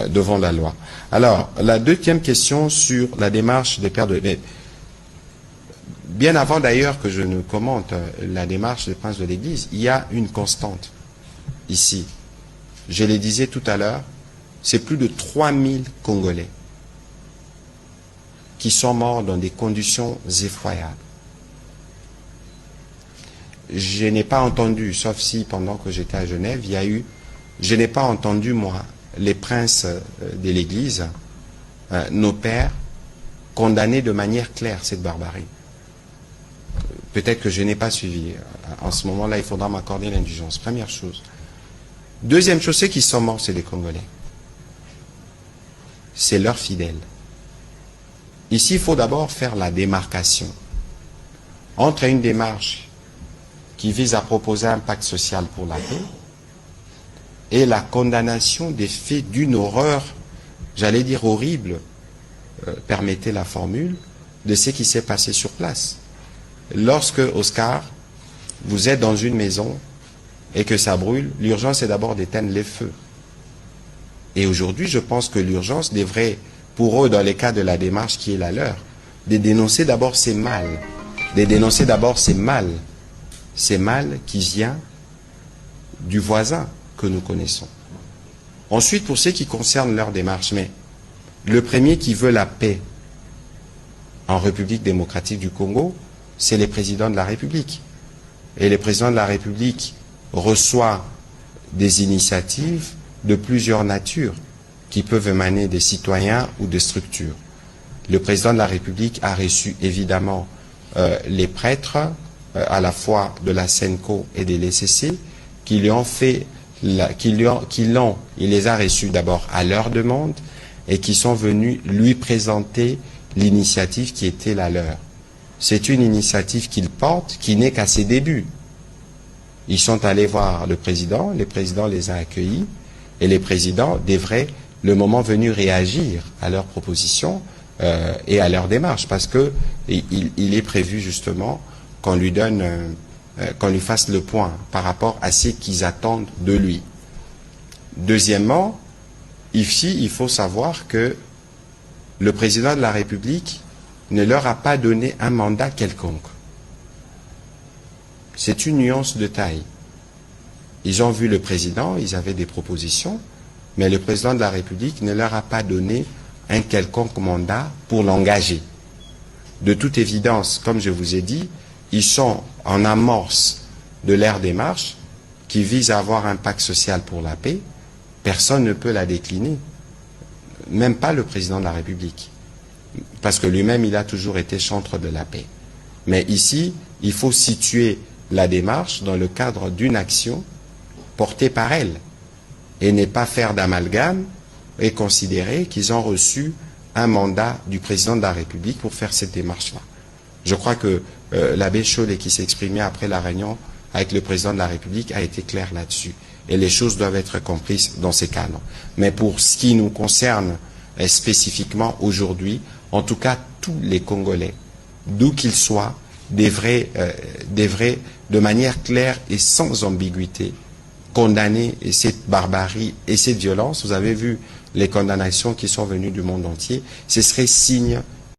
devant la loi. Alors, la deuxième question sur la démarche des pères de... Bien avant d'ailleurs que je ne commente la démarche des princes de l'Église, il y a une constante ici. Je le disais tout à l'heure, c'est plus de 3000 Congolais qui sont morts dans des conditions effroyables. Je n'ai pas entendu, sauf si pendant que j'étais à Genève, je n'ai pas entendu, moi, les princes de l'Église, nos pères, condamner de manière claire cette barbarie. Peut-être que je n'ai pas suivi. En ce moment-là, il faudra m'accorder l'indulgence. Première chose. Deuxième chose, ceux qui sont morts, c'est les Congolais. C'est leurs fidèles. Ici, il faut d'abord faire la démarcation entre une démarche qui vise à proposer un pacte social pour la paix et la condamnation des faits d'une horreur, j'allais dire horrible, permettez la formule, de ce qui s'est passé sur place. Lorsque, Oscar, vous êtes dans une maison et que ça brûle, l'urgence est d'abord d'éteindre les feux. Et aujourd'hui, je pense que l'urgence devrait, pour eux, dans les cas de la démarche qui est la leur, de dénoncer d'abord ces mal, ces mal qui vient du voisin que nous connaissons. Ensuite, pour ce qui concerne leur démarche, mais le premier qui veut la paix en République démocratique du Congo, c'est les présidents de la République. Et les présidents de la République reçoivent des initiatives de plusieurs natures qui peuvent émaner des citoyens ou des structures. Le président de la République a reçu évidemment les prêtres à la fois de la SENCO et de l'ECC qui lui ont fait, il les a reçus d'abord à leur demande et qui sont venus lui présenter l'initiative qui était la leur. C'est une initiative qu'ils portent qui n'est qu'à ses débuts. Ils sont allés voir le président les a accueillis et les présidents devraient, le moment venu, réagir à leurs propositions et à leur démarche parce que il est prévu justement qu'on lui donne, qu'on lui fasse le point par rapport à ce qu'ils attendent de lui. Deuxièmement, ici, il faut savoir que le président de la République ne leur a pas donné un mandat quelconque. C'est une nuance de taille. Ils ont vu le président, ils avaient des propositions, mais le président de la République ne leur a pas donné un quelconque mandat pour l'engager. De toute évidence, comme je vous ai dit, ils sont en amorce de leur démarche qui vise à avoir un pacte social pour la paix. Personne ne peut la décliner, même pas le président de la République, parce que lui-même, il a toujours été chantre de la paix. Mais ici, il faut situer la démarche dans le cadre d'une action portée par elle, et ne pas faire d'amalgame et considérer qu'ils ont reçu un mandat du président de la République pour faire cette démarche-là. Je crois que l'abbé Chollet, qui s'est exprimé après la réunion avec le président de la République, a été clair là-dessus. Et les choses doivent être comprises dans ces cadres. Mais pour ce qui nous concerne spécifiquement aujourd'hui, en tout cas, tous les Congolais, d'où qu'ils soient, devraient, de manière claire et sans ambiguïté, condamner cette barbarie et cette violence. Vous avez vu les condamnations qui sont venues du monde entier. Ce serait signe